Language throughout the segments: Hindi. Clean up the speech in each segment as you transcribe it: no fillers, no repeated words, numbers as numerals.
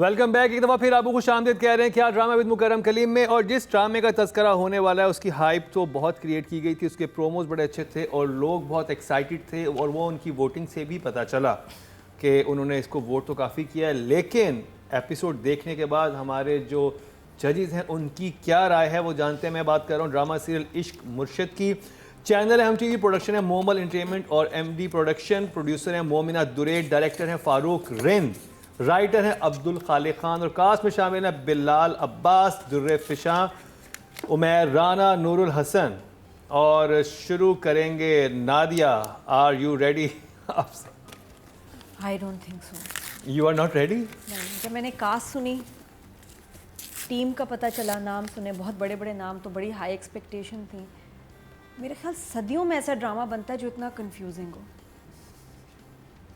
Welcome back. एक दफ़ा फिर आपको खुश आमदीद कह रहे हैं क्या ड्रामा विद मुकर्रम कलीम में। और जिस ड्रामे का तस्करा होने वाला है उसकी हाइप तो बहुत क्रिएट की गई थी, उसके प्रोमोज बड़े अच्छे थे और लोग बहुत एक्साइटेड थे और वो उनकी वोटिंग से भी पता चला कि उन्होंने इसको वोट तो काफ़ी किया है। लेकिन एपिसोड देखने के बाद हमारे जो जजेस हैं उनकी क्या राय है वो जानते हैं। मैं बात कर रहा हूँ ड्रामा सीरियल इश्क मुर्शिद की। चैनल है MTV, प्रोडक्शन है मोमल एंटरटेनमेंट और MD प्रोडक्शन। प्रोड्यूसर हैं मोमिना दुरेड, डायरेक्टर हैं फारूक रिंद, राइटर हैं अब्दुल खालिक खान और कास्ट में शामिल हैं बिलाल अब्बास, दुर्रे फिशा, उमैर राना, नूरुल हसन। और शुरू करेंगे Nadia. Are you ready? I don't think so. You are not ready? जब मैंने कास्ट सुनी, टीम का पता चला, नाम सुने, बहुत बड़े बड़े नाम, तो बड़ी हाई एक्सपेक्टेशन थी। मेरे ख्याल सदियों में ऐसा ड्रामा बनता है जो इतना कंफ्यूजिंग हो।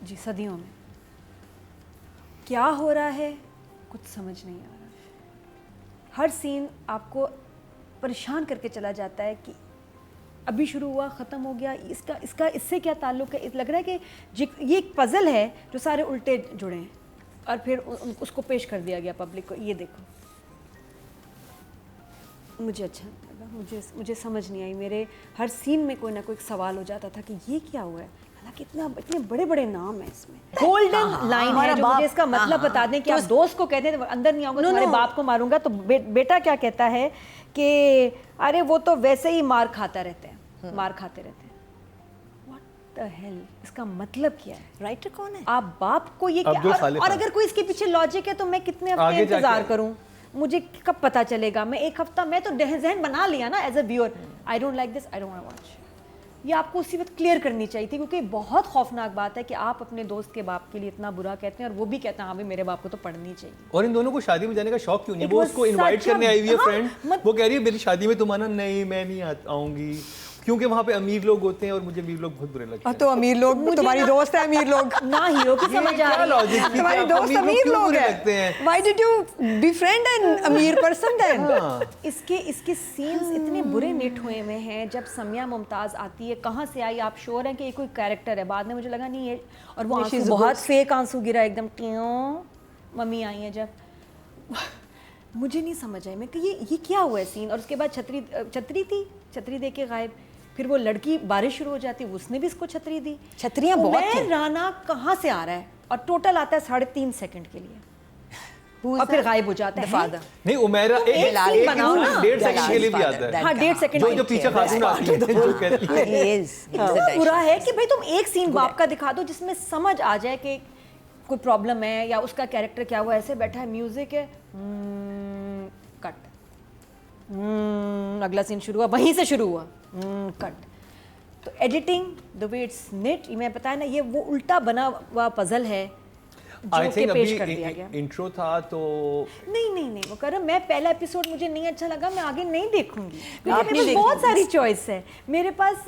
जी, सदियों में क्या हो रहा है कुछ समझ नहीं आ रहा। हर सीन आपको परेशान करके चला जाता है कि अभी शुरू हुआ, ख़त्म हो गया, इसका इससे क्या ताल्लुक़ है। लग रहा है कि ये एक पज़ल है जो सारे उल्टे जुड़े हैं और फिर उसको पेश कर दिया गया पब्लिक को। ये देखो, मुझे अच्छा नहीं लगा, मुझे समझ नहीं आई। मेरे हर सीन में कोई ना कोई सवाल हो जाता था कि ये क्या हुआ है। हालांकि इतने बड़े बड़े नाम है इसमें। गोल्डन लाइन है जो मुझे इसका मतलब बता दें कि आप दोस्त को कहते हैं अंदर नहीं आऊंगा, तुम्हारे बाप को मारूंगा, तो बेटा क्या कहता है कि अरे वो तो वैसे ही मार खाते रहते हैं। व्हाट द हेल, इसका मतलब क्या है? राइटर कौन है? आप बाप को ये क्या? और अगर कोई इसके पीछे लॉजिक है तो मैं कितने हफ्ते इंतजार करूं? मुझे कब पता चलेगा? मैं एक हफ्ता, मैं तो जहन बना लिया ना as a viewer, I don't like this, I don't want to watch. ये आपको उसी वक्त क्लियर करनी चाहिए थी, क्योंकि बहुत खौफनाक बात है कि आप अपने दोस्त के बाप के लिए इतना बुरा कहते हैं और वो भी कहता है हाँ भाई मेरे बाप को तो पढ़नी चाहिए। और इन दोनों को शादी में जाने का शौक क्यों नहीं? वो उसको इनवाइट करने आई हुई है फ्रेंड, वो कह रही है मेरी शादी में तुम आना। नहीं, मैं नहीं आऊंगी क्योंकि वहाँ पे अमीर लोग होते हैं और मुझे अमीर लोग बहुत बुरे लगते हैं। तो अमीर लोग तुम्हारी दोस्त है, अमीर लोग ना हीरो की समझ आ रही है। तुम्हारी दोस्त अमीर लोग हैं। Why did you befriend an अमीर person then? इसके सीन्स इतने बुरे नेट हुए में हैं। जब समिया मुमताज़ आती है, कहाँ से आई? आप श्योर हैं कि ये कोई कैरेक्टर है? बाद में मुझे लगा नहीं ये, और वो आंसू बहुत फेक आंसू गिरा एकदम, क्यों मम्मी आई है जब। मुझे नहीं समझ आई मैं कि ये क्या हुआ है सीन। और उसके बाद छतरी दे के गायब। फिर वो लड़की, बारिश शुरू हो जाती है, उसने भी इसको छतरी दी। छतरियां बहुत थी। राना कहाँ से आ रहा है? और टोटल आता है 3.5 सेकंड के लिए और फिर गायब हो जाता है। नहीं, उमेरा एक 1.5 सेकंड के लिए भी आता है। हाँ, 1.5 सेकंड जो पीछे खातून आती है जो कहती है पूरा है कि भाई तुम एक सीन बाप का दिखा दो जिसमें समझ आ जाए कि कोई प्रॉब्लम है या उसका कैरेक्टर क्या हुआ। ऐसे बैठा है, म्यूजिक है, कट, अगला सीन शुरू हुआ, वहीं से शुरू हुआ, कट। तो editing, the way it's knit, मैं पता है ना, ये वो उल्टा बना हुआ पजल है जो कि पेश कर दिया गया। इंट्रो था तो नहीं वो कर, मैं पहला एपिसोड मुझे नहीं अच्छा लगा, मैं आगे नहीं देखूंगी क्योंकि मेरे पास बहुत सारी चॉइस है। मेरे पास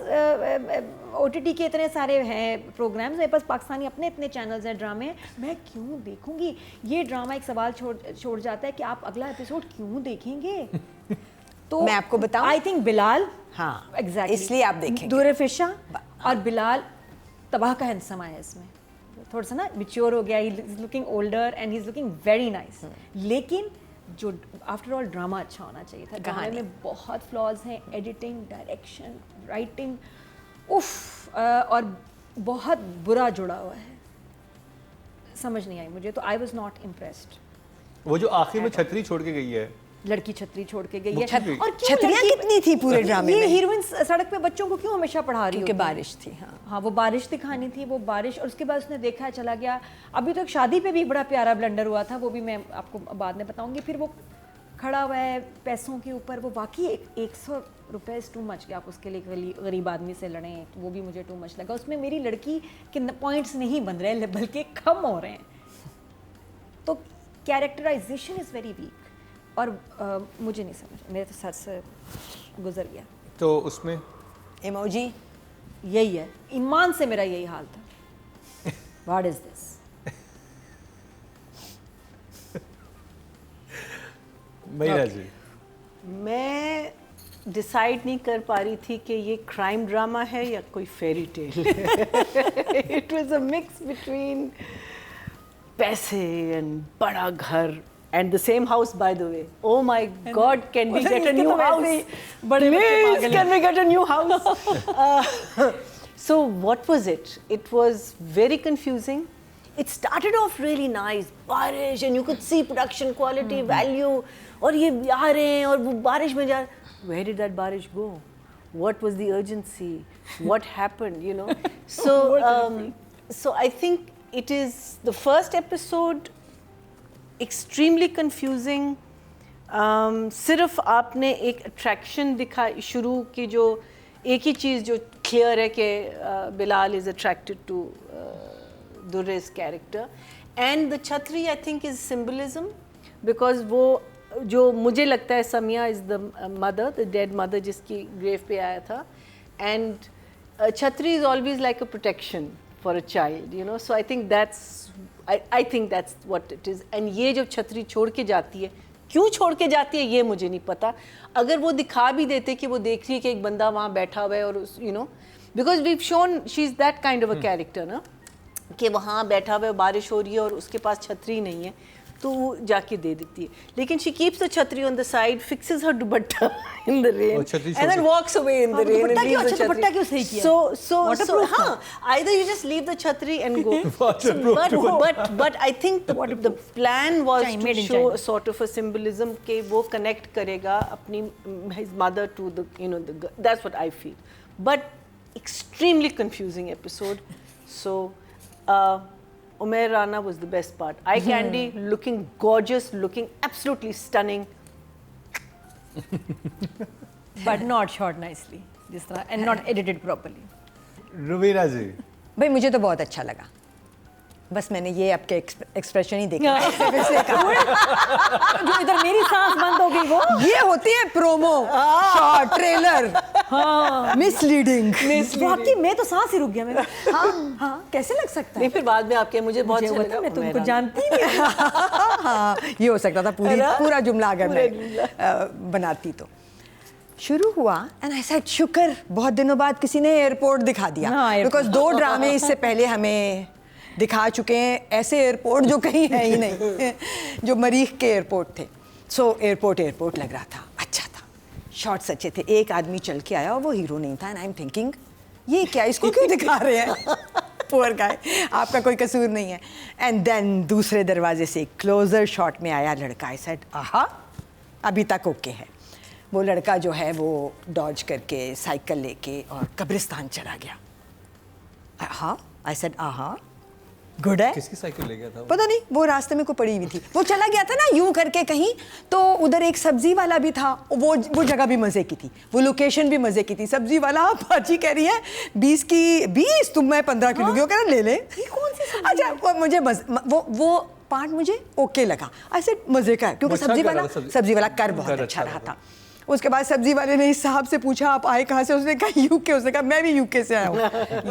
OTT के इतने सारे हैं प्रोग्राम्स, मेरे पास पाकिस्तानी अपने चैनल्स हैं, ड्रामे, मैं क्यों देखूंगी? ये ड्रामा एक सवाल छोड़ जाता है कि आप अगला एपिसोड क्यों देखेंगे? तो मैं आपको बताऊं, आई थिंक बिलाल, हाँ एग्जैक्टली, इसलिए आप देखेंगे। दूर फिशा और बिलाल तबाह का हिस्सा है इसमें। थोड़ा सा ना मैच्योर हो गया, he is looking older and he is looking very nice. लेकिन जो आफ्टर ऑल ड्रामा अच्छा होना चाहिए था। ड्रामे में बहुत फ्लॉज हैं, एडिटिंग, डायरेक्शन, राइटिंग, उफ, और बहुत बुरा जुड़ा हुआ है। समझ नहीं आई मुझे, तो आई वॉज नॉट इम्प्रेस्ड। वो जो आखिर में छतरी छोड़ के गई है, लड़की छतरी छोड़ के गई है। और छतरियां कितनी थी पूरे ड्रामे में? ये हीरोइन सड़क पे बच्चों को क्यों हमेशा पढ़ा रही है? क्योंकि बारिश थी। हाँ, वो बारिश दिखानी थी, वो बारिश। और उसके बाद उसने देखा है, चला गया। अभी तो एक शादी पे भी बड़ा प्यारा ब्लंडर हुआ था, वो भी मैं आपको बाद में बताऊंगी। फिर वो खड़ा हुआ है पैसों के ऊपर, वो बाकी 100 रुपये इज़ टू मच कि आप उसके लिए गरीब आदमी से लड़ें, तो वो भी मुझे टू मच लगा। उसमें मेरी लड़की के पॉइंट्स नहीं बन रहे बल्कि कम हो रहे हैं। तो कैरेक्टराइजेशन इज़ वेरी वीक और मुझे नहीं समझ, मेरे तो सर से गुजर गया। तो उसमें इमोजी यही है, ईमान से मेरा यही हाल था। What is this? Meera ji, मैं डिसाइड नहीं कर पा रही थी कि ये क्राइम ड्रामा है या कोई फेरी टेल है। It was a mix between पैसे and बड़ा घर and the same house by the way. Oh my God, can we get a new house? Please, can we get a new house? So what was it? It was very confusing. It started off really nice, बारिश, and you could see production quality, value. और ये आ रहे हैं और वो बारिश में जा. Where did that बारिश go? What was the urgency? What happened? You know. So so I think it is the first episode. Extremely confusing. सिर्फ आपने एक attraction दिखा शुरू की जो एक ही चीज़ जो clear है कि Bilal is attracted to Durre's character and the Chhatri I think is symbolism because वो जो मुझे लगता है Samiya is the mother, the dead mother जिसकी grave पे आया था and Chhatri is always like a protection for a child, you know. So I think that's what it is. And ये जब छतरी छोड़ के जाती है, क्यों छोड़ के जाती है ये मुझे नहीं पता. अगर वो दिखा भी देते कि वो देख रही है कि एक बंदा वहाँ बैठा हुआ है और you know, because we've shown she's that kind of a character ना, कि वहाँ बैठा हुआ है बारिश हो रही है और उसके पास छतरी नहीं है तो वो जाके दे देती है. लेकिन she keeps the छतरी on the side, fixes her dupatta in the rain and then walks away in the rain and leaves the दुपट्टा क्यों सही किया? So हाँ, either you just leave the छतरी and go. But I think the plan was to show sort of a symbolism कि वो connect करेगा अपनी his mother to the you know the that's what I feel. But extremely confusing episode. So. Umair Rana was the best part. Eye candy, looking gorgeous, looking absolutely stunning. But not shot nicely, जिस तरह and not edited properly. Rubina जी भाई मुझे तो बहुत अच्छा लगा. बस मैंने ये आपके एक्सप्रेशन ही देखा जो इधर मेरी सांस बंद हो गई वो ये होती है प्रोमो शॉर्ट ट्रेलर मिसलीडिंग. वाकई मैं तो सांस ही रुक गया मेरा. हाँ कैसे लग सकता है? नहीं फिर बाद में आपके मुझे बहुत अच्छा लगा. मैं तो उनको जानती नहीं. हाँ ये हो सकता था पूरा जुमला अगर मैं बनाती तो. शुरू हुआ एंड आई सेड शुक्र बहुत दिनों बाद किसी ने एयरपोर्ट दिखा दिया बिकॉज 2 ड्रामे इससे पहले हमें दिखा चुके हैं ऐसे एयरपोर्ट जो कहीं है ही नहीं जो मरीख के एयरपोर्ट थे. सो एयरपोर्ट लग रहा था, अच्छा था, शॉट्स अच्छे थे. एक आदमी चल के आया और वो हीरो नहीं था एंड आई एम थिंकिंग ये क्या इसको क्यों दिखा रहे हैं पुअर गाय, आपका कोई कसूर नहीं है. एंड देन दूसरे दरवाजे से क्लोजर शॉट में आया लड़का. आई सेड आहा अभी तक ओके है. वो लड़का जो है वो डॉज करके साइकिल लेके और कब्रिस्तान चला गया. हाँ आई सेड आहा गुड है. किसकी साइकिल ले गया था? पता नहीं, वो रास्ते में को पड़ी हुई थी. वो चला गया था ना यूं करके कहीं, तो उधर एक सब्जी वाला भी था. वो जगह भी मजे की थी, वो लोकेशन भी मजे की थी. सब्जी वाला भाजी कह रही है 20 तुम मैं 15 किलो की. वो कह रहा ले ले. ये कौन सी सब्जी? अच्छा मुझे वो पार्ट मुझे ओके लगा. ऐसे मजे का है क्योंकि सब्जी वाला कर बहुत अच्छा रहा था. उसके बाद सब्जी वाले ने इस साहब से पूछा आप आए कहाँ से? उसने कहा यूके. उसने कहा मैं भी यूके से आया हूँ.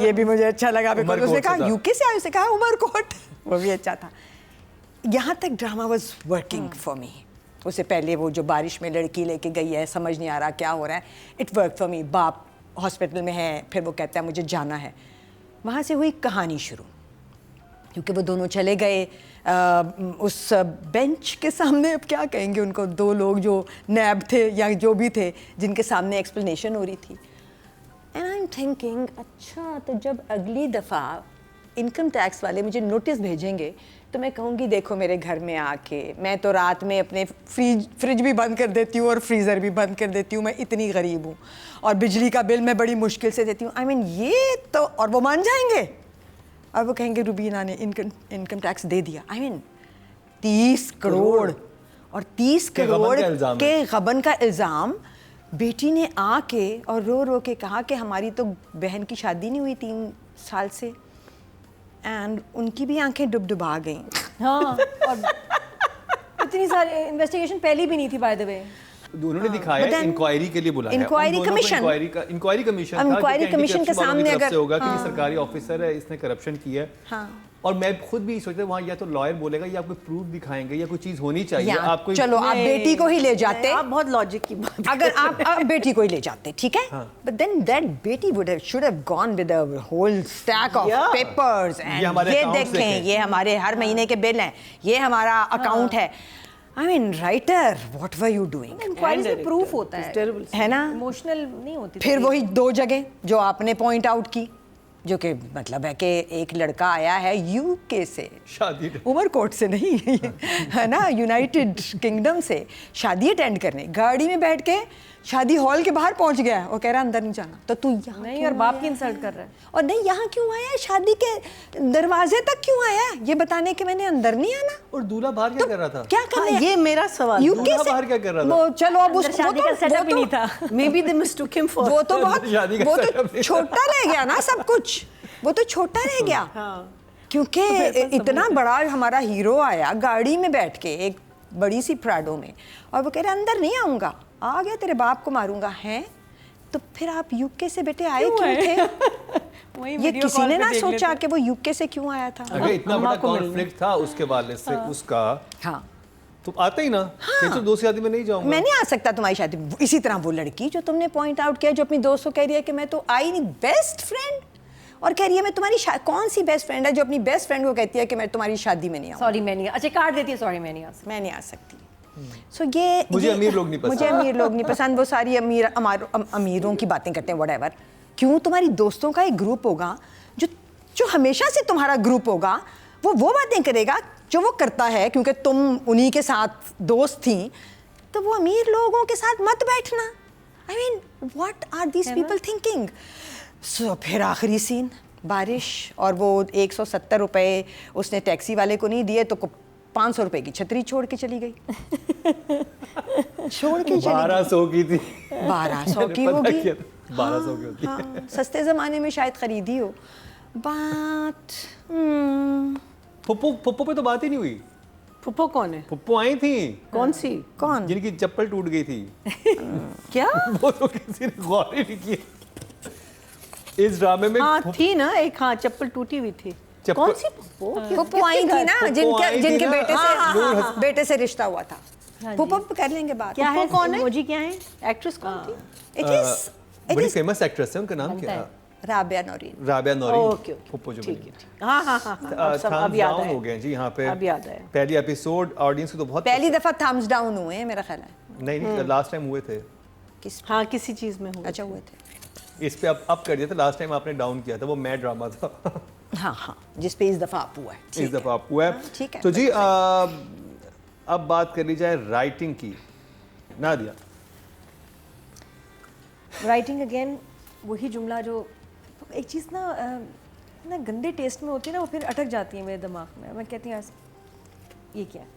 ये भी मुझे अच्छा लगा बिकॉज उसने कहा यूके से आया. उसने कहा उमरकोट. वो भी अच्छा था. यहाँ तक drama was working for me. उससे पहले वो जो बारिश में लड़की लेके गई है, समझ नहीं आ रहा क्या हो रहा है. It work for me. बाप हॉस्पिटल में है, फिर वो कहता है मुझे जाना है. वहाँ से हुई कहानी शुरू क्योंकि वो दोनों चले गए उस बेंच के सामने. अब क्या कहेंगे उनको, 2 लोग जो नैब थे या जो भी थे जिनके सामने एक्सप्लेनेशन हो रही थी. एंड आई एम थिंकिंग अच्छा तो जब अगली दफ़ा इनकम टैक्स वाले मुझे नोटिस भेजेंगे तो मैं कहूँगी देखो मेरे घर में आके मैं तो रात में अपने फ्रिज भी बंद कर देती हूँ और फ्रीज़र भी बंद कर देती हूँ. मैं इतनी गरीब हूँ और बिजली का बिल मैं बड़ी मुश्किल से देती हूँ. आई मीन ये तो, और वो मान जाएंगे और वो कहेंगे रुबीना ने इनकम टैक्स दे दिया. आई मीन 30 करोड़ और 30 करोड़ के गबन का इल्ज़ाम. बेटी ने आके और रो के कहा कि हमारी तो बहन की शादी नहीं हुई 3 साल से. एंड उनकी भी आंखें डुबडुबा गईं. हाँ और इतनी सारी इन्वेस्टिगेशन पहले भी नहीं थी बाय द वे. उन्होंने दिखाया इंक्वायरी के लिए बुलाया, इंक्वायरी कमीशन, इंक्वायरी कमीशन था, इंक्वायरी कमीशन के सामने अगर होगा कि ये सरकारी ऑफिसर है, इसने करप्शन किया है। हाँ। और मैं खुद भी सोचता वहाँ या तो लॉयर बोलेगा या आपको प्रूफ दिखाएंगे या कोई चीज होनी चाहिए। आपको चलो आप बेटी को ही ले जाते, आप बहुत लॉजिक की बात अगर आप बेटी को ही ले जाते, ठीक है, बट देन दैट बेटी would should have gone with a whole stack of papers and ये देखें, ये हमारे हर महीने के बिल हैं, ये हमारा अकाउंट है। I mean, writer, what were you doing? Inquiry से प्रूफ होता है ना, इमोशनल नहीं होती। फिर वही 2 जगह जो आपने पॉइंट आउट की, जो कि मतलब है कि एक लड़का आया है यूके से, शादी उमरकोट से नहीं है ना, यूनाइटेड किंगडम से शादी अटेंड करने, गाड़ी में बैठ के शादी हॉल के बाहर पहुंच गया और कह रहा अंदर नहीं जाना। तो तू यहाँ नहीं, और बाप की इंसल्ट कर रहा है, और नहीं यहाँ क्यों आया है, शादी के दरवाजे तक क्यों आया है, ये बताने के मैंने अंदर नहीं आना। और दूल्हा बाहर क्या कर रहा था? क्या कर रहा है? ये मेरा सवाल, यूके से बाहर क्या कर रहा था? वो चलो अब अंदर शादी का सेटअप ही नहीं था। Maybe they mistook him for, वो तो बहुत, शादी का वो तो setup नहीं था। छोटा रह गया ना सब कुछ, वो तो छोटा रह गया। क्योंकि इतना बड़ा हमारा हीरो आया गाड़ी में बैठ के एक बड़ी सी प्राडो में, और वो कह रहे अंदर नहीं आऊंगा, आ गया तेरे बाप को मारूंगा। हैं तो फिर आप यूके से बेटे आए क्यों थे? ये किसी ने ना सोचा कि वो यूके से क्यों आया था। अगर इतना बड़ा कॉन्फ्लिक्ट था उसके वाले से उसका, हाँ तो आते ही ना, तो दोस्त शादी में नहीं जाऊंगा, मैं नहीं आ सकता तुम्हारी शादी। इसी तरह वो लड़की जो तुमने पॉइंट आउट किया, जो अपनी दोस्त को कह रही है कि मैं तो आई नहीं, बेस्ट फ्रेंड, और कह रही है मैं तुम्हारी कौन सी बेस्ट फ्रेंड है जो अपनी बेस्ट फ्रेंड को कहती है कि मैं तुम्हारी शादी में नहीं आऊँ, सॉरी मैं नहीं, अच्छा कार्ड देती है, सॉरी मैं नहीं आ सकती, मैं नहीं आ सकती। सो ये मुझे अमीर लोग नहीं पसंद, मुझे अमीर लोग नहीं पसंद, वो सारी अमीरों की बातें करते हैं व्हाटएवर। क्यों तुम्हारी दोस्तों का एक ग्रुप होगा जो जो हमेशा से तुम्हारा ग्रुप होगा, वो बातें करेगा जो वो करता है क्योंकि तुम उन्हीं के साथ दोस्त थी, तो वो अमीर लोगों के साथ मत बैठना। I mean what are these people thinking. So फिर आखिरी सीन बारिश, और वो 170 रुपए उसने टैक्सी वाले को नहीं दिए तो 500 रुपए की छतरी छोड़ के चली गई। छोड़ के चली 1200 की थी, 1200 की होगी, 1200 की होती है। हाँ, सस्ते ज़माने में शायद खरीदी हो। बात पुप्पो पे तो बात ही नहीं हुई। फुप्पो कौन है? पुप्पो आई थी, कौन सी? कौन? जिनकी चप्पल टूट गई थी। क्या? वो तो किसी ने गौर ही नहीं किया इस ड्रामे में। हाँ थी ना एक, हाँ चप्पल टूटी हुई थी। कौन सी पुप्पो? पुप्पो आई थी ना, जिनके ना, बेटे से रिश्ता हुआ था। पुप्पो कर लेंगे बात। क्या है? कौन है? इमोजी क्या है? एक्ट्रेस कौन थी? बड़ी फेमस एक्ट्रेस है, उनका नाम क्या है? राबिया नौरीन। राबिया नौरीन। ओके पुप्पो जो ठीक बनी। है। हाँ हाँ हाँ, अब याद आया। हो गए जी यहाँ पे। अब याद आया। पहली एपिसोड ऑडियंस को तो बहुत पहली दफा थम्स डाउन हुए हैं मेरा ख्याल है। नहीं, लास्ट टाइम हुए थे। किस? हाँ किसी चीज में हुआ। अच्छा हुए थे। इस पे अप कर दिया था, लास्ट टाइम आपने डाउन किया था, वो मैड ड्रामा था। हाँ हाँ, जिस पे इस दफा आप हुआ है। इस दफा आप हुआ है। ठीक है। तो जी अब बात कर ली जाए राइटिंग की। नादिया, राइटिंग अगेन वही जुमला जो एक चीज़ ना गंदे टेस्ट में होती है ना, वो फिर अटक जाती है मेरे दिमाग में। मैं कहती हूँ ये क्या है,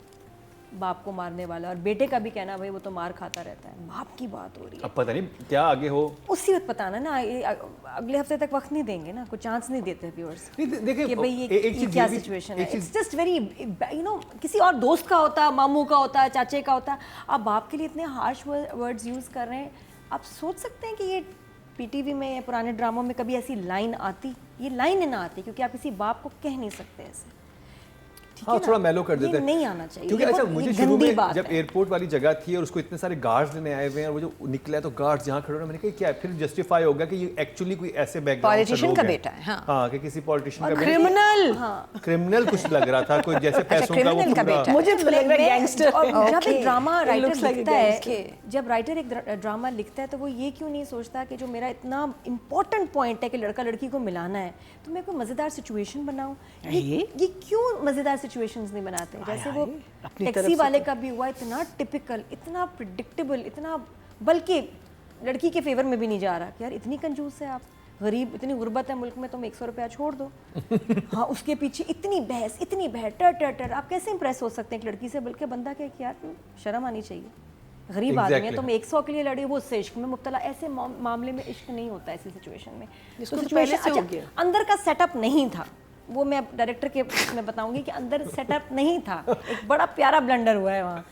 बाप को मारने वाला, और बेटे का भी कहना भाई वो तो मार खाता रहता है, बाप की बात हो रही है। अब पता नहीं क्या आगे हो, उसी वक्त बताना ना, अगले हफ्ते तक वक्त नहीं देंगे ना, कुछ चांस नहीं देते व्यूअर्स देखिए कि भाई ये चीज़ क्या ये भी- सिचुएशन एक है। चीज़- इट्स जस्ट वेरी किसी और दोस्त का होता, मामू का होता, चाचे का होता, आप बाप के लिए इतने हार्श वर्ड्स यूज़ कर रहे हैं। आप सोच सकते हैं कि ये पीटीवी में या पुराने ड्रामों में कभी ऐसी लाइन आती? ये लाइन ना आती क्योंकि आप किसी बाप को कह नहीं सकते ऐसे। हाँ, थोड़ा मेलो कर देते ये हैं। नहीं आना चाहिए, क्योंकि ये अच्छा बहुत- मुझे ये शुरू गंदी में बात जब है। एयरपोर्ट वाली जगह थी और उसको इतने सारे गार्ड्स लेने आए हुए हैं और वो जो निकला है तो गार्ड्स यहाँ खड़े हो, मैंने कहा क्या है, फिर जस्टिफाई होगा कि ये एक्चुअली कोई ऐसे बैकग्राउंड पॉलिटिशियन का बेटा है। हाँ, कि किसी पॉलिटिशियन का बेटा, क्रिमिनल। क्रिमिनल कुछ लग रहा था, कोई जैसे पैसों का वो criminal का पूरा- बेटा। मुझे तो लग रहा है गैंगस्टर। और जब Okay. एक drama It writer looks like a लिखता है, gangster. जब राइटर एक ड्रामा लिखता है तो वो ये क्यों नहीं सोचता कि जो मेरा इतना इंपॉर्टेंट पॉइंट है कि लड़का लड़की को मिलाना है, तो मैं कोई मज़ेदार सिचुएशन बनाऊं। ये क्यों मज़ेदार सिचुएशंस नहीं बनाते? जैसे वो अपनी तरफ टैक्सी से वाले का भी हुआ, इतना टिपिकल, इतना प्रिडिक्टेबल, इतना, बल्कि लड़की के फेवर में भी नहीं जा रहा कि यार इतनी कंजूस है आप, गरीब, इतनी गुर्बत है मुल्क में, तुम 100 रुपया छोड़ दो। हाँ, उसके पीछे इतनी बहस, इतनी टर, आप कैसे इंप्रेस हो सकते हैं एक लड़की से? बल्कि बंदा कहे कि यार शर्म आनी चाहिए, गरीब आदमी है, तुम 100 के लिए लड़ी, वो उससे इश्क में मुब्तला। ऐसे मामले में इश्क नहीं होता ऐसी सिचुएशन में। इसको तो तो पहले सिचुएशन से हो गया। अंदर का सेटअप नहीं था, वो मैं डायरेक्टर के मैं बताऊंगी कि अंदर सेटअप नहीं था, एक बड़ा प्यारा ब्लंडर हुआ है वहाँ।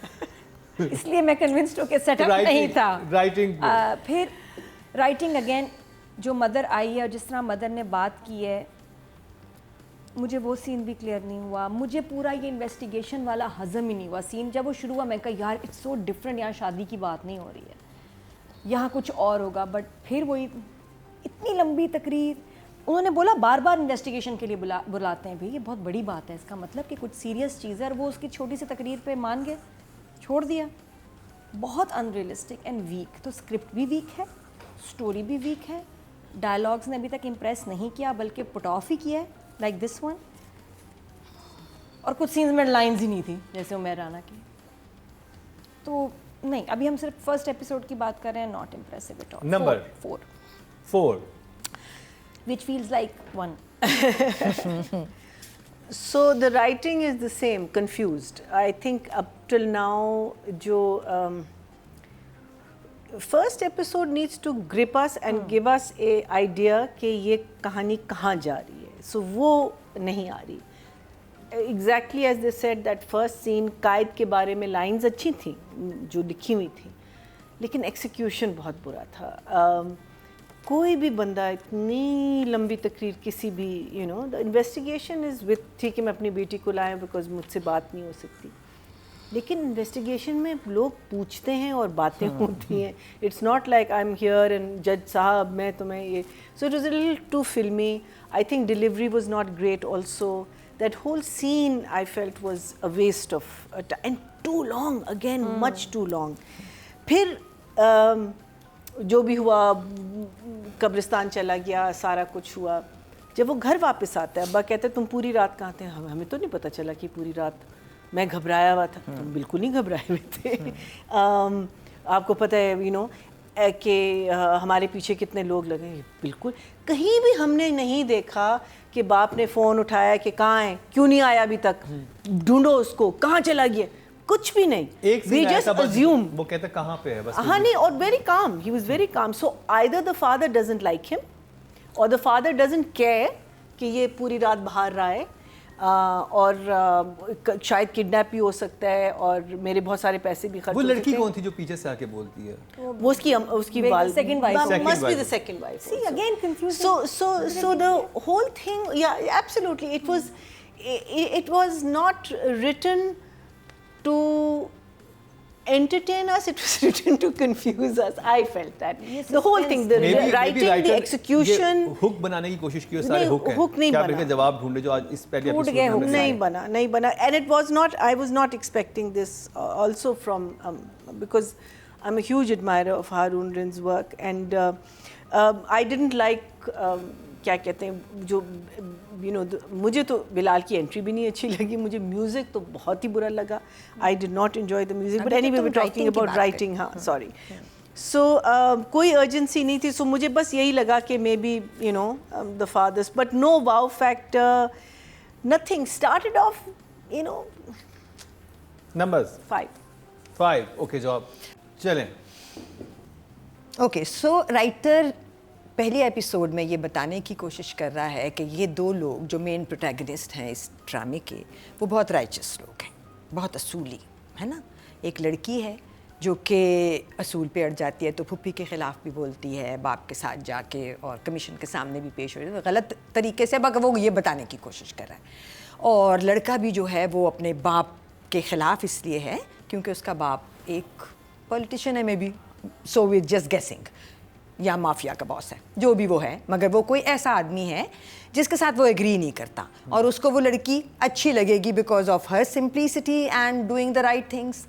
इसलिए मैं कन्विंस्ड हूँ कि सेटअप नहीं था। राइटिंग फिर राइटिंग अगेन, जो मदर आई है और जिस तरह मदर ने बात की है, मुझे वो सीन भी क्लियर नहीं हुआ। मुझे पूरा ये इन्वेस्टिगेशन वाला हज़म ही नहीं हुआ सीन। जब वो शुरू हुआ मैं कहा यार इट्स सो डिफरेंट, यहाँ शादी की बात नहीं हो रही है, यहाँ कुछ और होगा। बट फिर वही इतनी लंबी तकरीर, उन्होंने बोला बार बार इन्वेस्टिगेशन के लिए बुलाते हैं। भाई ये बहुत बड़ी बात है, इसका मतलब कि कुछ सीरियस चीज़ है, और वो उसकी छोटी सी तकरीर पे मान गए, छोड़ दिया। बहुत अनरियलिस्टिक एंड वीक। तो स्क्रिप्ट भी वीक है, स्टोरी भी वीक है, डायलॉग्स ने अभी तक इम्प्रेस नहीं किया बल्कि पुट ऑफ ही किया है, लाइक दिस वन। और कुछ सीन्स में लाइंस ही नहीं थी जैसे उमर राना की। तो नहीं, अभी हम सिर्फ फर्स्ट एपिसोड की बात कर रहे हैं, not impressive at all. Number 4 which feels like 1. So the writing is the same, confused. I think up till now, jo first episode needs to grip us and give us a idea कि ये कहानी कहाँ जा रही है. So वो नहीं आ रही. Exactly as they said that first scene, कायद के बारे में lines अच्छी थी जो लिखी हुई थी, लेकिन execution बहुत बुरा था. कोई भी बंदा इतनी लंबी तकरीर किसी भी द इन्वेस्टिगेशन इज़ विथ, ठीक है मैं अपनी बेटी को लाया बिकॉज मुझसे बात नहीं हो सकती, लेकिन इन्वेस्टिगेशन में लोग पूछते हैं और बातें होती हैं. It's not like I am here and जज साहब मैं तुम्हें ये. So it was a little too filmy. I think delivery was not great also. That whole scene I felt was a waste of and too long, again much too long. फिर जो भी हुआ, कब्रिस्तान चला गया, सारा कुछ हुआ. जब वो घर वापस आता है, अब्बा कहते हैं तुम पूरी रात कहाँ थे? हमें तो नहीं पता चला कि पूरी रात मैं घबराया हुआ था. तुम बिल्कुल नहीं घबराए हुए थे. आपको पता है कि हमारे पीछे कितने लोग लगे. बिल्कुल कहीं भी हमने नहीं देखा कि बाप ने फ़ोन उठाया कि कहाँ है, क्यों नहीं आया अभी तक, ढूंढो उसको, कहाँ चला गया, कुछ भी नहीं. We just assume. वो कहते कहाँ पे है बस. हाँ नहीं, और very calm. He was very calm. So either the father doesn't like him, or the father doesn't care कि ये पूरी रात बाहर रहा है, और शायद किडनैप भी हो सकता है, और मेरे बहुत सारे पैसे भी खर्च. वो लड़की कौन थी जो पीछे से आके बोलती है? वो उसकी second wife. Must be the second wife. See, again confusing. So the whole thing, yeah, absolutely. It was not written to entertain us, it was written to confuse us. I felt that. Yes, the whole thing, the writing, the execution. Hook बनाने की कोशिश की, सारे हुक हैं. हुक नहीं बना. क्या जवाब ढूंढे जो आज इस पहले एपिसोड में हुक नहीं बना. And it was not, I was not expecting this also from, because I'm a huge admirer of Haroon Rin's work, and I didn't like क्या कहते हैं जो मुझे तो बिलाल की एंट्री भी नहीं अच्छी लगी. मुझे म्यूज़िक तो बहुत ही बुरा लगा. I did not enjoy the music. But anyway we are talking about writing. हाँ सॉरी. सो कोई अर्जेंसी नहीं थी. सो मुझे बस यही लगा कि maybe the fathers, but no wow factor, nothing. Started off numbers 5. Okay job चलें. ओके, सो राइटर पहले एपिसोड में ये बताने की कोशिश कर रहा है कि ये दो लोग जो मेन प्रोटैगनिस्ट हैं इस ड्रामे के, वो बहुत राइचस लोग हैं, बहुत असूली है ना. एक लड़की है जो कि असूल पे अड़ जाती है, तो फुप्पी के ख़िलाफ़ भी बोलती है, बाप के साथ जाके और कमीशन के सामने भी पेश हो रही है गलत तरीके से, मगर वो ये बताने की कोशिश कर रहा है. और लड़का भी जो है वो अपने बाप के ख़िलाफ़ इसलिए है क्योंकि उसका बाप एक पॉलिटिशियन है, maybe, so we just guessing, या माफिया का बॉस है, जो भी वो है, मगर वो कोई ऐसा आदमी है जिसके साथ वो एग्री नहीं करता, और उसको वो लड़की अच्छी लगेगी because of her simplicity and doing the right things.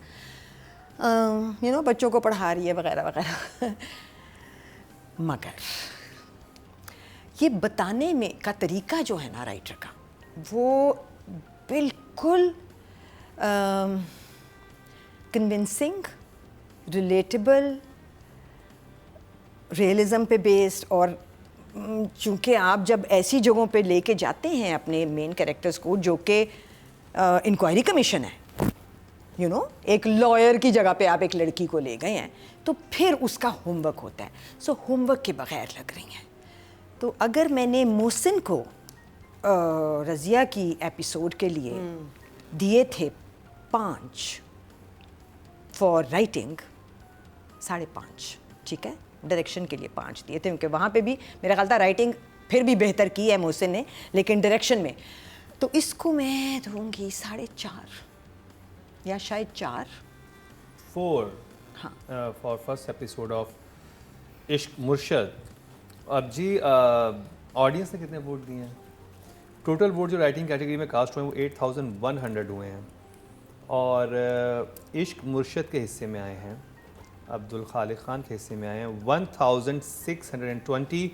बच्चों को पढ़ा रही है वगैरह वगैरह. मगर ये बताने में का तरीका जो है ना राइटर का, वो बिल्कुल कन्विंसिंग, रिलेटेबल, रियलिज़म पे बेस्ड. और चूँकि आप जब ऐसी जगहों पे लेके जाते हैं अपने मेन कैरेक्टर्स को, जो कि इंक्वायरी कमीशन है, एक लॉयर की जगह पे आप एक लड़की को ले गए हैं, तो फिर उसका होमवर्क होता है. सो होमवर्क के बगैर लग रही हैं. तो अगर मैंने मोहसिन को रज़िया की एपिसोड के लिए दिए थे 5 फॉर राइटिंग 5.5, ठीक है, डायरेक्शन के लिए 5 दिए थे, क्योंकि वहाँ पे भी मेरा ख्याल था राइटिंग फिर भी बेहतर की है मोहसिन ने, लेकिन डायरेक्शन में तो इसको मैं दूंगी 4.5 या शायद 4। 4 हाँ। फॉर फर्स्ट एपिसोड ऑफ इश्क मुर्शद। अब जी ऑडियंस ने कितने वोट दिए हैं? टोटल वोट जो राइटिंग कैटेगरी में कास्ट हुए हैं वो 8100 हुए हैं, और इश्क मुर्शद के हिस्से में आए हैं, अब्दुल खालिक खान के हिस्से में आए हैं 1620।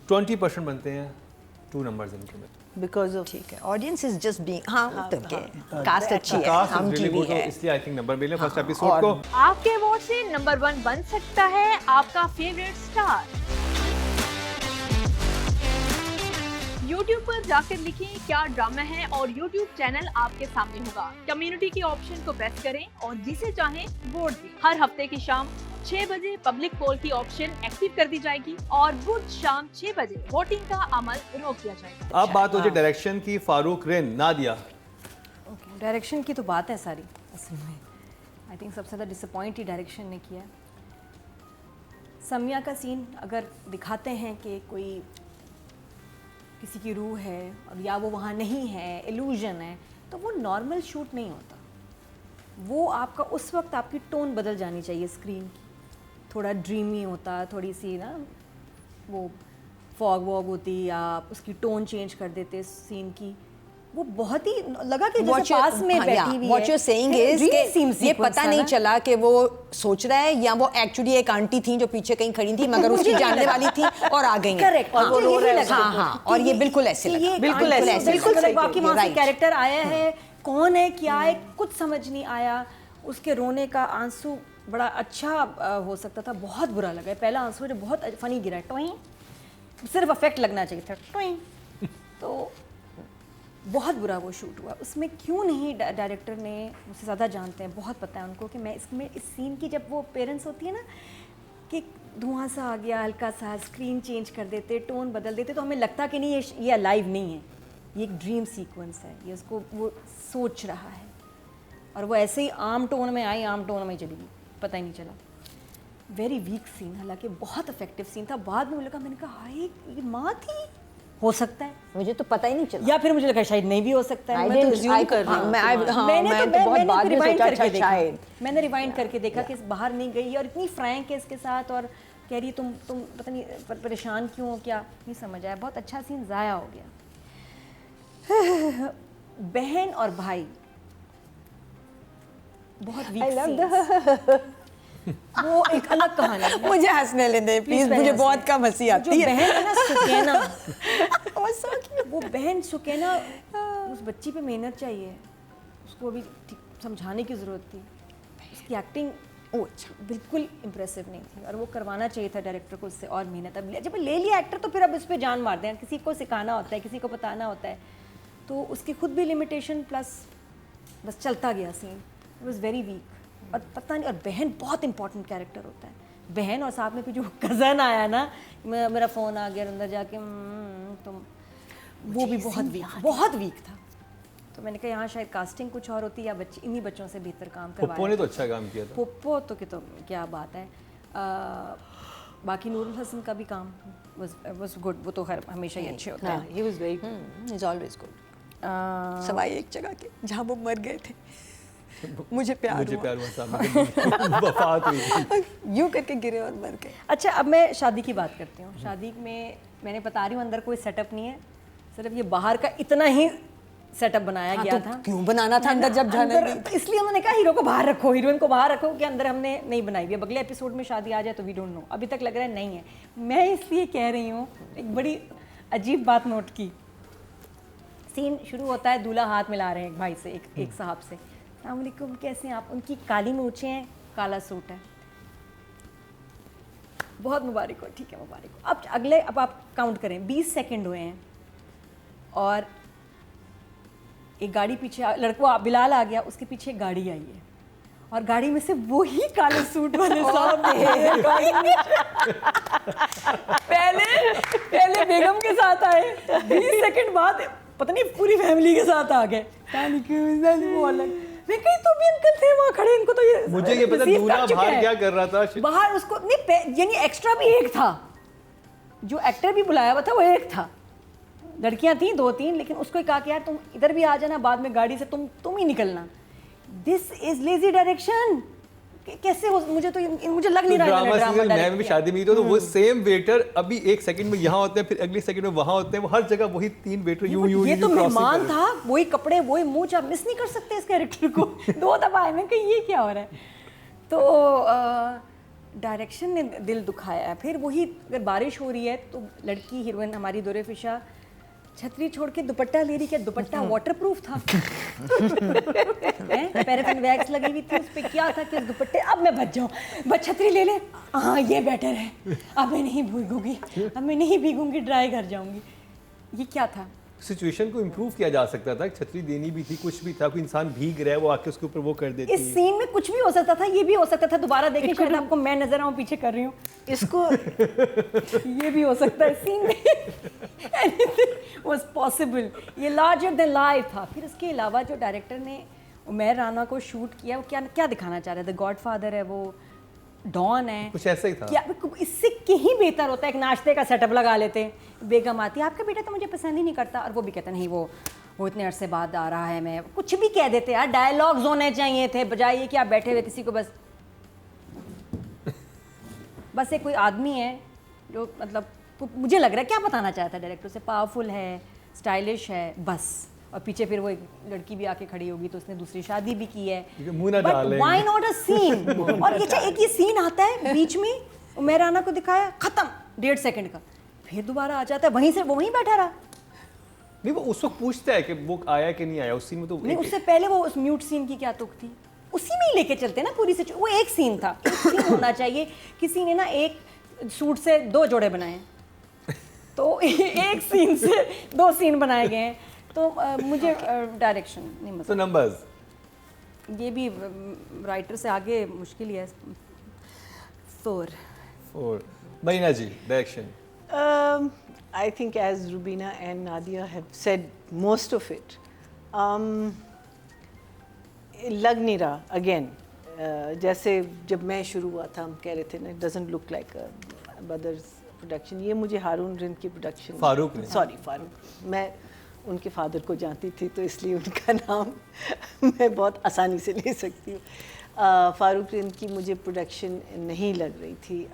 20% बनते हैं 2 नंबर्स इनके में। Because of ठीक है, ऑडियंस इज जस्ट बीइंग, हाँ तो कास्ट अच्छी है, कास्ट हम इज की रियली भी गुड, है। इसलिए आई थिंक नंबर मिले फर्स्ट हाँ, एपिसोड और- को। आपके वोट से नंबर 1 बन सकता है आपका फेवरेट स्टार। YouTube पर जाकर लिखें क्या ड्रामा है और YouTube चैनल आपके सामने होगा। कम्युनिटी के ऑप्शन को प्रेस करें और जिसे चाहें वोट दें। हर हफ्ते की शाम 6 बजे पब्लिक पोल की ऑप्शन एक्टिव कर दी जाएगी और बुध शाम 6 बजे वोटिंग का अमल रोक दिया जाएगा। अब बात हो जाए डायरेक्शन की, Farooq rain, Nadia. Okay, direction की तो बात है सारी असल में। आई थिंक सबसे ज़्यादा डिसअपॉइंट ही डायरेक्शन ने किया। समिया का सीन अगर दिखाते हैं कि कोई किसी की रूह है और या वो वहाँ नहीं है, इल्यूजन है, तो वो नॉर्मल शूट नहीं होता। वो आपका उस वक्त आपकी टोन बदल जानी चाहिए स्क्रीन की, थोड़ा ड्रीमी होता, थोड़ी सी ना वो फॉग वॉग होती, या उसकी टोन चेंज कर देते सीन की। वो बहुत ही लगा कि जैसे पास में बैठी हुई है। What you're saying is Dream कि scene ये sequence पता था नहीं ना। चला कि वो सोच रहा है या वो एक्चुअली एक आंटी थी जो पीछे कहीं खड़ी थी मगर उसकी जानने वाली थी और आ गई। करेक्ट, और वो रो रहा है। हाँ हाँ, और ये बिल्कुल ऐसे लगा, बिल्कुल ऐसे, बिल्कुल सही, बाकी वहाँ से right। कैरेक्टर आया है, कौन है क्या है कुछ समझ नहीं आया। उसके रोने का आंसू बड़ा अच्छा हो सकता था, बहुत बुरा लगा। पहला आंसू जो बहुत फनी गिरा, टोई, सिर्फ इफेक्ट लगना चाहिए था, टोई। तो बहुत बुरा वो शूट हुआ। उसमें क्यों नहीं डायरेक्टर ने, मुझसे ज़्यादा जानते हैं, बहुत पता है उनको कि मैं इसमें इस सीन की जब वो पेरेंट्स होती है ना कि धुआं सा आ गया हल्का सा, स्क्रीन चेंज कर देते, टोन बदल देते, तो हमें लगता कि नहीं ये अलाइव नहीं है, ये एक ड्रीम सीक्वेंस है, ये उसको वो सोच रहा है। और वो ऐसे ही आम टोन में आई, आम टोन में चली गई, पता ही नहीं चला। वेरी वीक सीन, हालांकि बहुत इफेक्टिव सीन था। बाद में मुझे लगा, मैंने कहा हाय ये माँ थी, हो सकता है, मुझे तो पता ही नहीं चला। या फिर मुझे लगा शायद नहीं भी हो सकता है। मैं तो assume कर रही हूँ। मैंने रिवाइंड करके देखा कि बाहर नहीं गई और इतनी फ्रैंक है इसके साथ, और कह रही तुम पता नहीं परेशान क्यों हो, क्या नहीं समझ आया। बहुत अच्छा सीन ज़ाया हो गया। बहन और भाई बहुत वीक वो एक अलग कहानी है। मुझे हंसने लेने प्लीज, मुझे बहुत कम हंसी आती है। बहन है ना सुकैना, वो बहन सुकैना, उस बच्ची पे मेहनत चाहिए, उसको अभी समझाने की ज़रूरत थी। उसकी एक्टिंग बिल्कुल इम्प्रेसिव नहीं थी, और वो करवाना चाहिए था डायरेक्टर को उससे और मेहनत। अब जब ले लिया एक्टर तो फिर अब इस पर जान मार दें। किसी को सिखाना होता है, किसी को बताना होता है, तो उसकी खुद भी लिमिटेशन प्लस बस चलता गया scene. It was very weak, और पता नहीं। और बहन बहुत इंपॉर्टेंट कैरेक्टर होता है, बहन, और साथ में फिर जो कज़न आया ना, मेरा फ़ोन आ गया अंदर जाके, तुम, वो भी बहुत वीक था। तो मैंने कहा यहाँ शायद कास्टिंग कुछ और होती, या बच्चे इन्हीं बच्चों से बेहतर काम करवाया। पप्पो ने तो अच्छा काम किया था। पप्पो तो क्या बात है। बाकी नूरुल हसन का भी काम was गुड, वो तो खैर हमेशा ही अच्छे होते हैं। he was very good. Is always good. Sawai एक जगह के जहाँ वो मर गए थे, मुझे प्यार हुआ साहब, वफात हुई। यूं करके गिरे और मर गए। अच्छा, अब मैं शादी की बात करती हूँ। शादी में मैंने बता रही हूँ अंदर कोई सेटअप नहीं है, सिर्फ ये बाहर का इतना ही सेटअप बनाया गया था। क्यों बनाना था अंदर जब जाने दी? इसलिए उन्होंने कहा हीरो को बाहर रखो, हीरोइन को बाहर रखो, कि अंदर हमने नहीं बनाई हुई है, अगले एपिसोड में शादी आ जाए तो वी डोंट नो। अभी तक लग रहा है नहीं है। मैं इसलिए कह रही हूँ, एक बड़ी अजीब बात नोट की। सीन शुरू होता है, दूल्हा हाथ मिला रहे हैं एक भाई से, एक साहब से, अस्सलाम वालेकुम, कैसे हैं आप? उनकी काली मूंछें हैं, काला सूट है। बहुत मुबारक हो, ठीक है मुबारक हो। अब आप काउंट करें, 20 सेकंड हुए हैं, और एक गाड़ी पीछे, लड़का बिलाल आ गया, उसके पीछे एक गाड़ी आई है, और गाड़ी में से वही काले सूट वाले साहब पहले बेगम के साथ आए, 20 सेकंड बाद पता नहीं पूरी फैमिली के साथ आ गए। वो अलग मैं कहीं तो भी अंकल थे वहाँ खड़े, इनको तो ये मुझे ये पता receive दूल्हा कर चुके बाहर हैं। क्या कर रहा था। बाहर उसको नहीं, यानी एक्स्ट्रा भी एक था, जो एक्टर भी बुलाया हुआ था वो एक था, लड़कियां थी 2-3, लेकिन उसको ही कहा कि यार तुम इधर भी आ जाना, बाद में गाड़ी से तुम ही निकलना। This is lazy direction. कैसे हो, मुझे तो मुझे लग नहीं रहा है ड्रामा सीरियल मैं भी शादी में ही तो वो सेम वेटर अभी एक सेकंड में यहाँ होते हैं, फिर अगले सेकंड में वहाँ होते हैं, वो हर जगह वही 3 वेटर यूं यूं ये तो crossing मेहमान कर रहे हैं। था, वही कपड़े वही मुंह, आप मिस नहीं कर सकते इस कैरेक्टर को। 2 दफा आए, मैं कहीं ये क्या हो रहा है। तो डायरेक्शन ने दिल दुखाया है। फिर वही, अगर बारिश हो रही है तो लड़की हीरोइन हमारी दुर्रे फिशा छतरी छोड़ के दुपट्टा ले रही, क्या दुपट्टा वाटरप्रूफ था? पैराफिन वैक्स लगी हुई थी उस पे, क्या था कि दुपट्टे, अब मैं बच जाऊं, बस छतरी ले ले, हाँ ये बेटर है, अब मैं नहीं भीगूंगी, अब मैं नहीं भीगूंगी, ड्राई कर जाऊंगी। ये क्या था? सिचुएशन को इम्प्रूव किया जा सकता था, छतरी देनी भी थी, कुछ भी था, कोई इंसान भीग रहा है वो आके उसके ऊपर वो कर देती इस सीन में कुछ भी हो सकता था, ये भी हो सकता था, दोबारा देखें शायद आपको मैं नजर आऊं पीछे कर रही हूँ, इसको ये भी हो सकता है सीन में। Anything was possible. ये लार्जर देन लाइफ था। फिर इसके अलावा जो डायरेक्टर ने उमैर राना को शूट किया, वो क्या क्या दिखाना चाह रहे थे? गॉडफादर है वो, डॉन है, कुछ ऐसा ही था। क्या इससे कहीं बेहतर होता है एक नाश्ते का सेटअप लगा लेते हैं, बेगम आती है, आपका बेटा तो मुझे पसंद ही नहीं करता, और वो भी कहता नहीं वो इतने अरसे बाद आ रहा है, मैं कुछ भी कह देते यार, डायलॉग्स होने चाहिए थे, बजाय ये कि आप बैठे हुए किसी को बस एक कोई आदमी है जो मतलब मुझे लग रहा है क्या बताना चाहता है डायरेक्टर से, पावरफुल है, स्टाइलिश है, बस। और पीछे फिर वो एक लड़की भी आके खड़ी होगी, तो उसने दूसरी शादी भी की है, मुंह ना डालें। Why not a scene? और ये एक ये सीन आता है बीच में, उमैर राना को दिखाया, खत्म 1.5 सेकंड का, फिर दोबारा आ जाता है, वहीं से वो वहीं बैठा रहा। नहीं, वो उस वक्त पूछता है कि वो आया कि नहीं आया, उस सीन में तो नहीं, उससे पहले वो उस म्यूट सीन की क्या तुक थी, उसी में ही लेके चलते ना पूरी सिचुएशन। वो एक सीन था, एक सीन होना चाहिए। किसी ने ना एक सूट से 2 जोड़े बनाए, तो एक सीन से 2 सीन बनाए गए हैं, तो मुझे डायरेक्शन नहीं तो मतलब, नंबर्स ये भी राइटर से आगे मुश्किल ही है। 4 और मरीना जी direction. I think as Rubina and Nadia have said most of it, लग नहीं रहा again, जैसे जब मैं शुरू हुआ था हम कह रहे थे ना, it doesn't look like a Badr's production। ये मुझे हारून रिंद की प्रोडक्शन, फारूक ने, सॉरी फारूक, मैं उनके फादर को जानती थी तो इसलिए उनका नाम मैं बहुत आसानी से ले सकती हूँ। फारूक रिंद की मुझे प्रोडक्शन नहीं लग रही थी।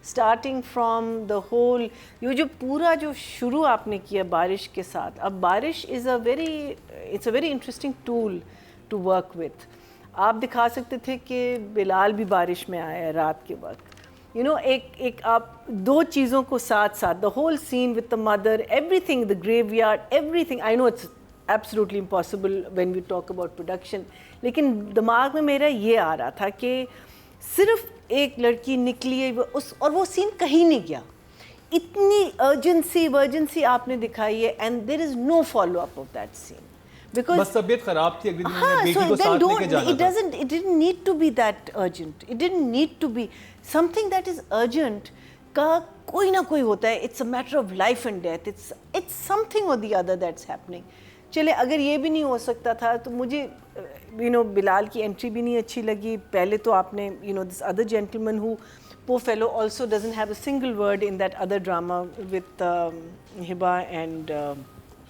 स्टार्टिंग फ्रॉम द होल, ये जो पूरा जो शुरू आपने किया बारिश के साथ, अब बारिश is it's a very interesting tool to work with. आप दिखा सकते थे कि बिलाल भी बारिश में आया है रात के वक्त, यू नो, एक आप 2 चीज़ों को साथ साथ, the whole scene with the mother, everything, the graveyard, everything. I know it's absolutely impossible when we talk about production, लेकिन दिमाग में मेरा ये आ रहा था कि सिर्फ एक लड़की निकली है उस, और वो सीन कहीं नहीं गया। इतनी वर्जेंसी आपने दिखाई है, and there is no follow up of that scene, because बस तबीयत खराब थी, अगले दिन हाँ, बेटी so को then साथ don't, लेके जाना था। it didn't need to be that urgent. It didn't need to be something that is urgent. का कोई ना कोई होता है, it's a matter of life and death. It's something or the other that's happening. चले, अगर ये भी नहीं हो सकता था तो मुझे बिलाल की एंट्री भी नहीं अच्छी लगी। पहले तो आपने this other gentleman who, poor fellow, also doesn't have a single word in that other drama with Hiba and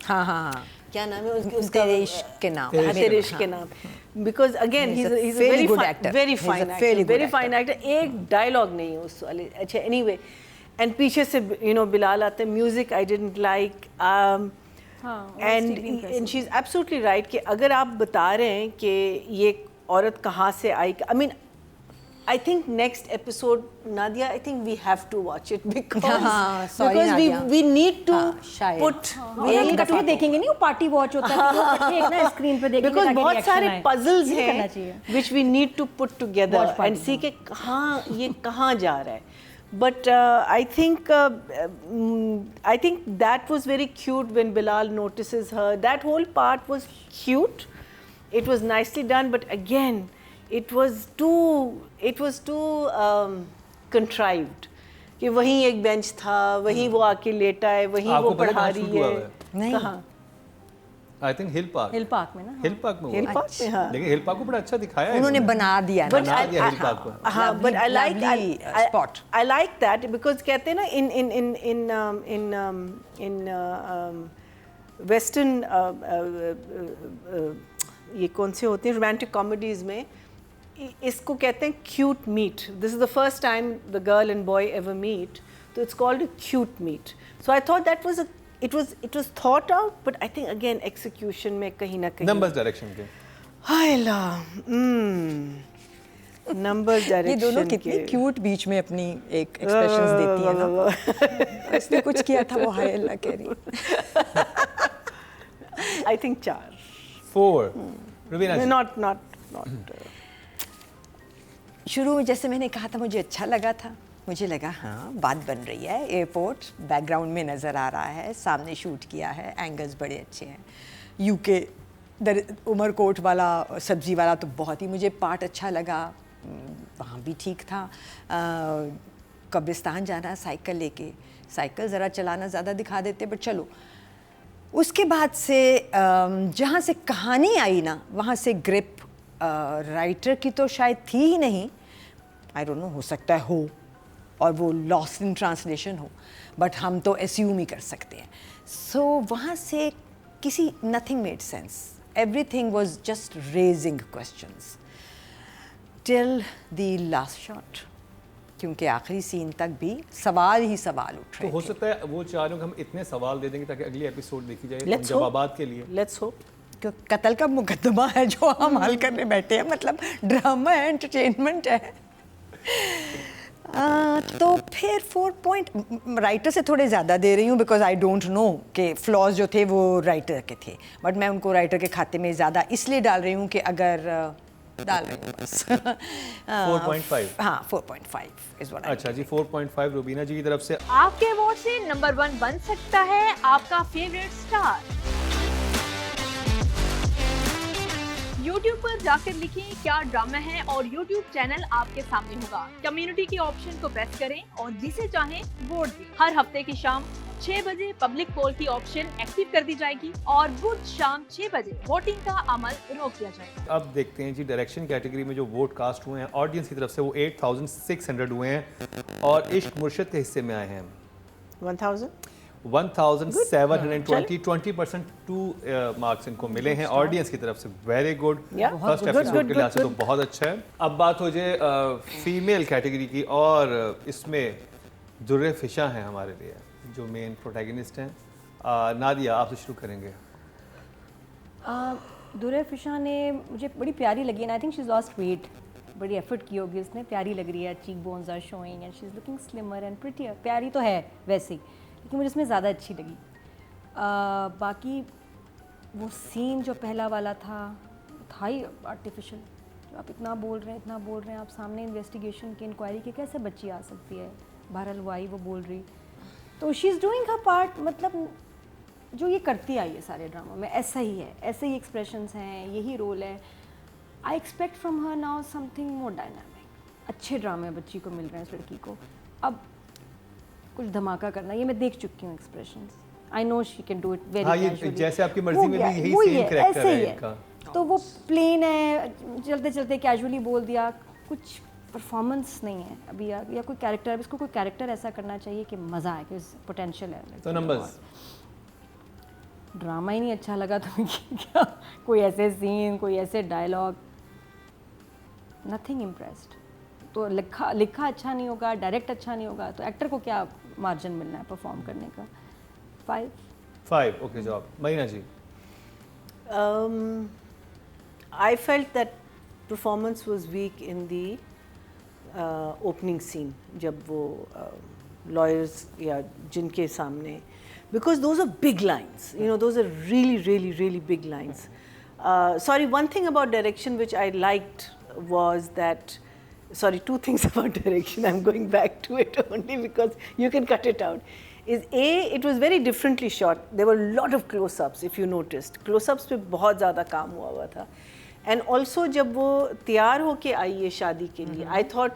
हाँ हाँ हाँ, क्या नाम है उसका, तेरे इश्क के नाम, तेरे इश्क के नाम, because again he's a very good fine, actor, very he's a fine fairly actor, good very fine actor। एक डायलॉग नहीं है उस वाले। अच्छा, anyway, and पीछे से बिलाल आते हैं, music I didn't like, and she's absolutely right कि अगर आप बता रहे हैं कि ये औरत कहाँ से आई, I mean, I think next episode, Nadia, I think we have to watch it because sorry, because Nadia. we need to शायद। put we need to देखेंगे नहीं, वो पार्टी वॉच होता है, वो इकट्ठे एक ना स्क्रीन पे देखेंगे because ताकि बहुत reaction सारे आए। puzzles ये करना हैं चाहिए। which we need to put together Watch party, and see कि कहाँ ये कहाँ जा रहा है। But I think that was very cute when Bilal notices her. That whole part was cute. It was nicely done, but again, it was too contrived. कि वहीं एक बेंच था, वहीं वो आके लेटा है, वहीं वो पढ़ा रही है। नहीं, कहाँ? आई थिंक हिल पार्क में ना। हिल पार्क में हुआ। हिल पार्क में, हाँ। लेकिन हिल पार्क को बड़ा अच्छा दिखाया है उन्होंने इन्होंने। बना दिया ना। बना दिया हिल पार्क को। हाँ, but I like lovely spot. I like that because कहते हैं ना in Western ये कौन से होते हैं romantic comedies में इसको कहते हैं cute meet. This is the first time the girl and boy ever meet, so it's called a cute meet. So I thought that was it was thought out, but I think again execution में कहीं ना कहीं नंबर्स डायरेक्शन के हाय ला नंबर्स डायरेक्शन ये दोनों कितने क्यूट बीच में अपनी एक एक्सप्रेशंस देती है ना। इसने कुछ किया था वो हाय अल्लाह कह रही। I think 4 4 Rubina ji. Not शुरू में जैसे मैंने कहा था मुझे अच्छा लगा था, मुझे लगा हाँ बात बन रही है, एयरपोर्ट बैकग्राउंड में नज़र आ रहा है, सामने शूट किया है, एंगल्स बड़े अच्छे हैं। यूके उमरकोट वाला सब्जी वाला तो बहुत ही मुझे पार्ट अच्छा लगा, वहाँ भी ठीक था। कब्रिस्तान जाना साइकिल लेके, साइकिल ज़रा चलाना ज़्यादा दिखा देते बट चलो। उसके बाद से जहाँ से कहानी आई ना वहाँ से ग्रिप राइटर की तो शायद थी ही नहीं, आई डोंट नो, हो सकता है हो और वो लॉस्ट इन ट्रांसलेशन हो, बट हम तो एस्यूम ही कर सकते हैं। सो वहाँ से किसी nothing made sense, everything was just raising questions till the last shot, क्योंकि आखिरी सीन तक भी सवाल ही सवाल उठ तो रहे हो थे। सकता है वो चाह रहे हो कि हम इतने सवाल दे देंगे ताकि अगली एपिसोड देखी जाए Let's जवाबात के लिए। लेट्स होप क्यों कत्ल का मुकदमा है जो हम हल करने बैठे हैं, मतलब ड्रामा है, एंटरटेनमेंट है। तो फिर 4 पॉइंट राइटर से थोड़े ज़्यादा दे रही हूँ बिकॉज आई डोंट नो कि फ्लॉज जो थे वो राइटर के थे, बट मैं उनको राइटर के खाते में ज़्यादा इसलिए डाल रही हूँ कि अगर डाल रही हूँ बस 4.5 हाँ 4.5 इज व्हाट। अच्छा जी 4.5 रुबीना जी की तरफ से। आपके वोट से नंबर 1 बन सकता है आपका फेवरेट स्टार। YouTube पर जाकर लिखिए क्या ड्रामा है और YouTube चैनल आपके सामने होगा। कम्युनिटी के ऑप्शन को प्रेस करें और जिसे चाहें वोट दें। हर हफ्ते की शाम 6 बजे पब्लिक पोल की ऑप्शन एक्टिव कर दी जाएगी और बुध शाम 6 बजे वोटिंग का अमल रोक दिया जाएगा। अब देखते हैं जी डायरेक्शन कैटेगरी में जो वोट कास्ट हुए हैं ऑडियंस की तरफ से वो 8600 हुए हैं और इश्क मुर्शिद के हिस्से में आए हैं 1720 20% 2 मार्क्स इनको मिले हैं ऑडियंस की तरफ से। वेरी गुड, फर्स्ट एपिसोड के लिहाज से तो बहुत अच्छा है। अब बात हो जाए फीमेल कैटेगरी की और इसमें दुर्रे फिशा हैं हमारे लिए जो मेन प्रोटैगनिस्ट हैं। नादिया आपसे शुरू करेंगे। दुर्रे फिशा ने मुझे बड़ी प्यारी लगी and I think she is lost weight, बड़ी एफर्ट की होगी उसने, प्यारी लग रही है, cheek bones are showing and she is looking slimmer and prettier. प्यारी तो है वैसे ही, लेकिन मुझे इसमें ज़्यादा अच्छी लगी। बाकी वो सीन जो पहला वाला था ही आर्टिफिशियल, जो आप इतना बोल रहे हैं आप सामने इन्वेस्टिगेशन की इंक्वायरी की कैसे बच्ची आ सकती है, बहरहाल वो आई वो बोल रही, तो she is doing her part. मतलब जो ये करती आई है सारे ड्रामा में ऐसा ही है, ऐसे ही एक्सप्रेशंस हैं, यही रोल है। I expect from her now something more dynamic. अच्छे ड्रामे बच्ची को मिल रहे हैं इस लड़की को, अब कुछ धमाका करना, ये मैं देख चुकी हूँ expressions. I know she can do it very casually, जैसे आपकी मर्जी में भी यही सेम कैरेक्टर है इनका। तो वो प्लेन है, चलते चलते कैजुअली बोल दिया, कुछ परफॉर्मेंस नहीं है अभी या कोई कैरेक्टर, इसको कोई कैरेक्टर ऐसा करना चाहिए कि मज़ा आए, कि पोटेंशियल है। तो नंबर्स ड्रामा ही नहीं अच्छा लगा तो क्या, कोई ऐसे सीन, कोई ऐसे डायलॉग, नथिंग इम्प्रेस्ड। तो लिखा अच्छा नहीं होगा, डायरेक्ट अच्छा नहीं होगा, तो एक्टर को क्या मार्जिन मिलना है परफॉर्म करने का। 5 okay job. Marina ji. I felt that performance was weak in the opening scene जब वो lawyers या जिनके सामने, because those are big lines, you know, those are really big lines. Sorry, one thing about direction which I liked was that, sorry, 2 things about direction, I'm going back to it only because you can cut it out. Is A, it was very differently shot. There were a lot of close-ups, if you noticed. Close-ups पे बहुत ज़्यादा काम हुआ था. And also जब वो तैयार होके आई है शादी के लिए, I thought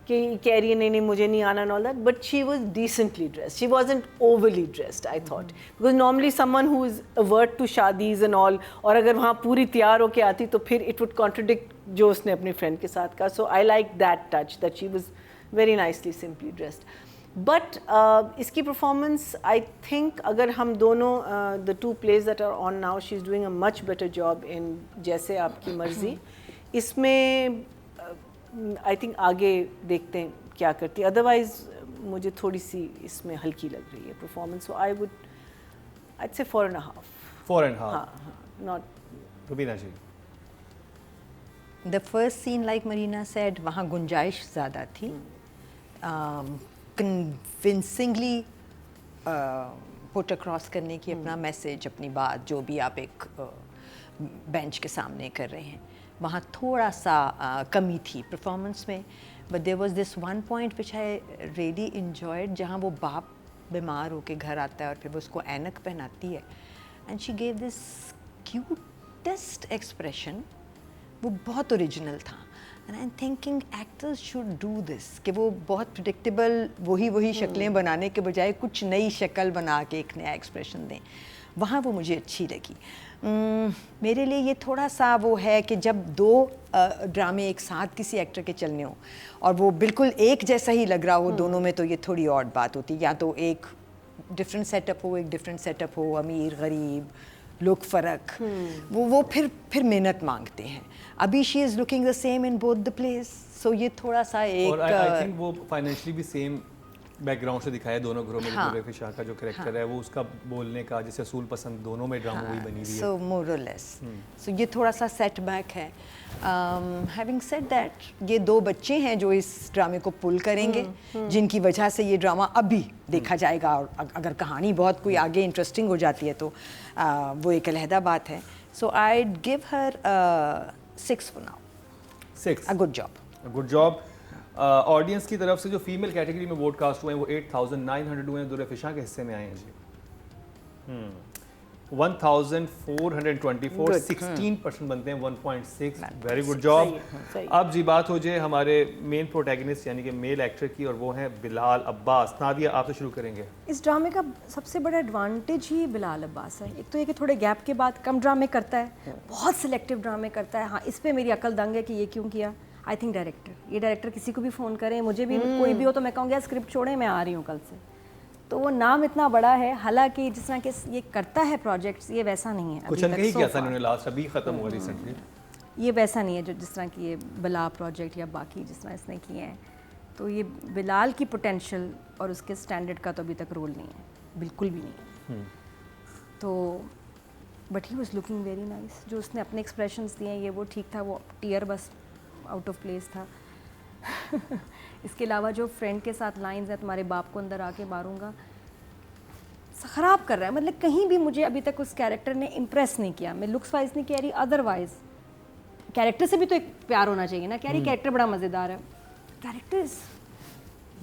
कि कह रही है नहीं मुझे नहीं आना and all that, but she was decently dressed. She wasn't overly dressed, I thought. Because normally someone who is avert to shadis and all, और अगर वहाँ पूरी तैयार होके आती तो फिर it would contradict जो उसने अपने friend के साथ कहा. So I liked that touch, that she was very nicely, simply dressed. But इसकी performance, I think अगर हम दोनों the two plays that are on now, she's doing a much better job in जैसे आपकी मर्जी. इसमें आई थिंक आगे देखते हैं क्या करती है. अदरवाइज मुझे थोड़ी सी इसमें हल्की लग रही है performance. So I would I'd say 4.5. 4.5. हाँ, not Rubina ji. The first scene like Marina said वहाँ गुंजाइश ज़्यादा थी. कन्विंसिंगली पुट अक्रॉस करने की अपना मैसेज, अपनी बात, जो भी आप एक बेंच के सामने कर रहे हैं, वहाँ थोड़ा सा कमी थी परफॉर्मेंस में. But there was this one point which I really enjoyed, जहाँ वो बाप बीमार होके घर आता है और फिर वो उसको ऐनक पहनाती है and she gave this cutest expression. वो बहुत ओरिजिनल था and I am thinking actors should do this, कि वो बहुत प्रिडिक्टेबल वही शक्लें बनाने के बजाय कुछ नई शक्ल बना के एक नया एक्सप्रेशन दें. वहाँ वो मुझे अच्छी लगी. मेरे लिए ये थोड़ा सा वो है कि जब दो ड्रामे एक साथ किसी एक्टर के चलने हो और वो बिल्कुल एक जैसा ही लग रहा हो दोनों में, तो ये थोड़ी और बात होती है. या तो एक डिफरेंट सेटअप हो, एक डिफरेंट सेटअप हो, अमीर गरीब, लुक फ़र्क, वो फिर मेहनत मांगते हैं. अभी she is looking the same in both the place. So ये थोड़ा सा एक, और आई थिंक वो फाइनेंशियली भी सेम बैकग्राउंड से दिखाया है दोनों घरों में. हाँ, दुर्गा शाह का जो कैरेक्टर है वो उसका बोलने का जैसे असूल पसंद दोनों में ड्रामा वही बनी हुई है. सो मोर और लेस. सो ये थोड़ा सा सेटबैक है. हैविंग सेड दैट, ये दो बच्चे हैं जो इस ड्रामे को पुल करेंगे, जिनकी वजह से ये ड्रामा अभी देखा जाएगा. और अगर कहानी बहुत कोई आगे इंटरेस्टिंग हो जाती है तो वो एक अलहदा बात है. So I give her 6 for now. 6. A good job. Good job. Audience की तरफ से जो फीमेल कैटेगरी में वोट कास्ट हुए हैं वो 8,900 हुए हैं, दुर्गा के हिस्से में आए हैं जी. 1,424, 16% बनते हैं. 1.6. Very good job. अब जी बात हो जाए हमारे मेन प्रोटैगनिस्ट यानी कि मेल एक्टर की, और वो हैं बिलाल अब्बास. नादिया आपसे शुरू करेंगे. इस ड्रामे का सबसे बड़ा एडवांटेज ही बिलाल अब्बास है. एक तो ये कि थोड़े गैप के बाद कम ड्रामे करता है, बहुत सिलेक्टिव ड्रामे करता है. हाँ, इस पे मेरी अकल दंग है कि ये क्यों किया. आई थिंक ये डायरेक्टर किसी को भी फ़ोन करें, मुझे भी कोई भी हो तो मैं कहूँगी स्क्रिप्ट छोड़ें, मैं आ रही हूँ कल से. तो वो नाम इतना बड़ा है, हालांकि जिस तरह के ये करता है प्रोजेक्ट्स, ये वैसा नहीं है. कुछ नहीं किया था इन्होंने, लास्ट अभी ख़त्म हुआ रिसेंटली. ये वैसा नहीं है जो जिस तरह की ये बिला प्रोजेक्ट या बाकी जिस तरह इसने किए हैं. तो ये बिलाल की पोटेंशियल और उसके स्टैंडर्ड का तो अभी तक रोल नहीं है, बिल्कुल भी नहीं है. तो but he was looking very nice. जो उसने अपने एक्सप्रेशंस दिए ये वो ठीक था. वो टीयर बस आउट ऑफ प्लेस था. इसके अलावा जो फ्रेंड के साथ लाइंस है, तुम्हारे बाप को अंदर आके मारूंगा, ख़राब कर रहा है. मतलब कहीं भी मुझे अभी तक उस कैरेक्टर ने इम्प्रेस नहीं किया. मैं लुक्स वाइज नहीं कह रही, अदरवाइज कैरेक्टर से भी तो एक प्यार होना चाहिए ना. कह रही कैरेक्टर बड़ा मज़ेदार है, कैरेक्टर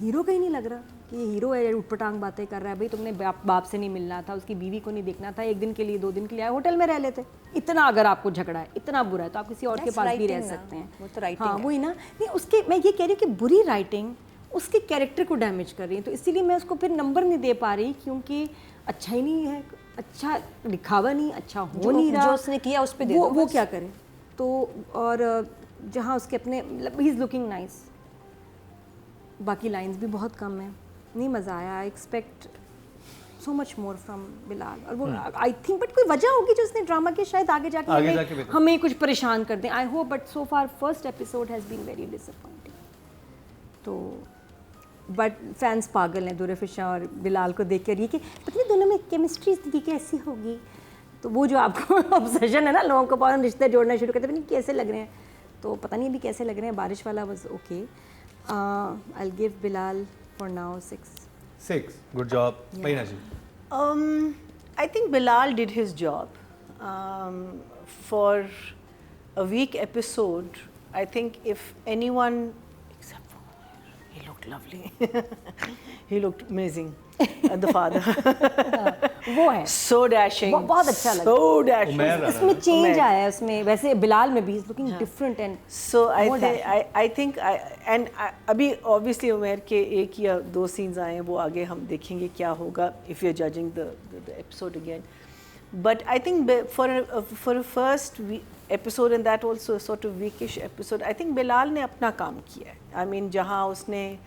हीरो का ही नहीं लग रहा कि ये हीरो है, उटपटांग बातें कर रहा है. भाई तुमने बाप से नहीं मिलना था, उसकी बीवी को नहीं देखना था, 1 दिन के लिए 2 दिन के लिए आए, होटल में रह लेते. इतना अगर आपको झगड़ा है, इतना बुरा है, तो आप किसी और के पास भी रह सकते हैं. वो तो राइटिंग हाँ वही ना. नहीं उसके, मैं ये कह रही हूँ कि बुरी राइटिंग उसके कैरेक्टर को डैमेज कर रही है. तो इसीलिए मैं उसको फिर नंबर नहीं दे पा रही, क्योंकि अच्छा ही नहीं है, अच्छा दिखावा नहीं, अच्छा हो नहीं रहा. जो उसने किया उस पे दे दो, वो क्या करे. तो और जहाँ उसके अपने मतलब ही इज़ लुकिंग नाइस, बाकी लाइंस भी बहुत कम है. नहीं मज़ा आया. I expect so much more from Bilal. और वो आई थिंक बट कोई वजह होगी जो उसने ड्रामा के शायद आगे जाके हमें कुछ परेशान कर दें. I hope. But so far first episode has been very disappointing. तो बट फैंस पागल हैं दुर्गा और बिलाल को देख कर, ये कि पता नहीं दोनों में केमिस्ट्री की कैसी होगी. तो वो जो आपको ऑब्सेशन है ना, लोगों को बहुत रिश्ते जोड़ना शुरू करते, पता नहीं कैसे लग रहे हैं. तो पता नहीं अभी कैसे लग रहे हैं. बारिश वाला was okay. I will give Bilal for now 6. Good job. Maina ji. I think Bilal did his job. For a week episode, I think if anyone, except for he looked lovely. He looked amazing. The father. वो है So dashing. बहुत अच्छा लगा। So dashing. उमैर राना इसमें चेंज उमैर। आया है उसमें, वैसे बिलाल में भी is looking different and So More I think अभी obviously उमैर के एक या दो scenes आए हैं, वो आगे हम देखेंगे क्या होगा if you're judging the episode again. But I think for a first episode and that also a sort of weekish episode, I think Bilal ने अपना काम किया है. I mean जहाँ उसने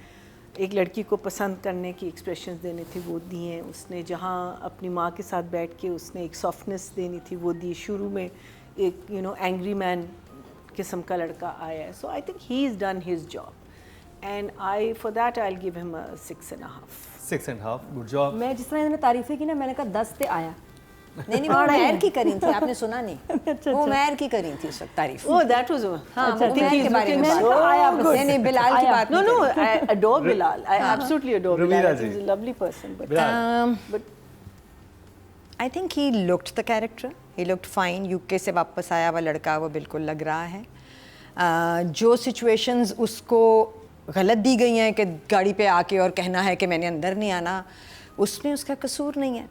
एक लड़की को पसंद करने की एक्सप्रेशंस देने थे वो दिए हैं उसने, जहाँ अपनी माँ के साथ बैठ के उसने एक सॉफ्टनेस देनी थी वो दी. शुरू में एक एंग्री मैन किस्म का लड़का आया है. So I think he is done his job and I for that I will give him a 6.5. 6.5. Good job. मैं जिस तरह इन्होंने तारीफें की ना, मैंने कहा 10 पे आया. नहीं वो उमैर की करी थी, आपने सुना नहीं. वो उमैर की करी थी उस वक्त तारीफ. Oh, that was हाँ, अच्छा, वो think उमैर he's के बारे में looking बात. so आया good. नहीं बिलाल की बात No, नहीं no, करी. I adore Bilal. I absolutely adore Ravina Bilal. I ji. think he's a lovely person. Bilal. But I think he looked the character, he looked fine. UK से वापस आया हुआ लड़का वो बिल्कुल लग रहा है. जो सिचुएशंस उसको गलत दी गई हैं कि गाड़ी पे आके और कहना है कि मैंने अंदर नहीं आना, उसमें उसका कसूर नहीं है.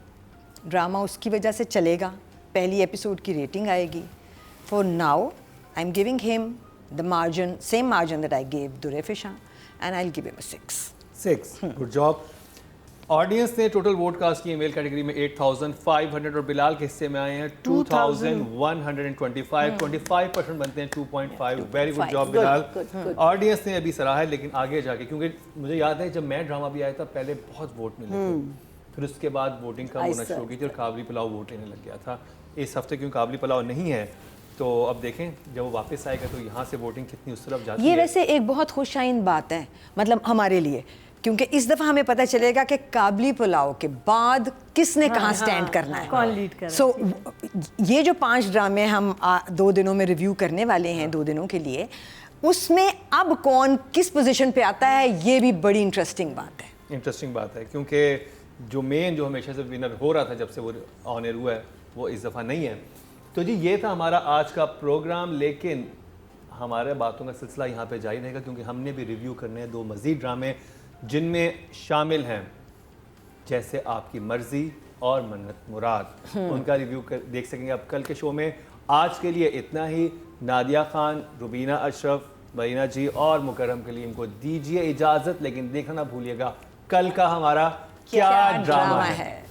ड्रामा उसकी वजह से चलेगा. पहली एपिसोड की रेटिंग आएगी. For now I am giving him the margin, same margin that I gave Dure Fishan, and I will give him a 6. 6. Good job. Audience ने टोटल वोट कास्ट किए मेल कैटेगरी में 8,500 और बिलाल के हिस्से में आए हैं 2,125. 25% बनते हैं 2.5. Very good job Bilal. Audience ने अभी सराहा है, लेकिन आगे जाके, क्योंकि मुझे याद है जब मैं ड्रामा भी आया था पहले बहुत वोट मिले थे, फिर उसके बाद वोटिंग कम होना शुरू हो गई थी और काबली पुलाव वोट लेने लग गया था. इस हफ्ते क्यों काबली पुलाव नहीं है, तो अब देखें जब वो वापस आएगा तो यहाँ से वोटिंग कितनी उस तरफ जाती है. ये वैसे एक बहुत खुशाइन बात है, मतलब हमारे लिए, क्योंकि इस दफ़ा हमें पता चलेगा कि काबली पुलाव के बाद किसने कहाँ स्टैंड करना है, कौन लीड कर रहा है. सो ये जो 5 ड्रामे हम 2 दिनों में रिव्यू करने वाले हैं, 2 दिनों के लिए, उसमें अब कौन किस पोजीशन पे आता है, ये भी बड़ी इंटरेस्टिंग बात है. इंटरेस्टिंग बात है, क्योंकि जो मेन जो हमेशा से विनर हो रहा था जब से वो ऑन एयर हुआ है वो इस दफ़ा नहीं है. तो जी ये था हमारा आज का प्रोग्राम, लेकिन हमारे बातों का सिलसिला यहाँ पे जारी रहेगा, क्योंकि हमने भी रिव्यू करने हैं 2 मज़ीद ड्रामे, जिनमें शामिल हैं जैसे आपकी मर्ज़ी और मन्नत मुराद. उनका रिव्यू देख सकेंगे आप कल के शो में. आज के लिए इतना ही. नादिया खान, रुबीना अशरफ, मरीना जी और मुकर्रम कलीम को दीजिए इजाज़त, लेकिन देखना ना भूलिएगा कल का हमारा क्या ड्रामा है.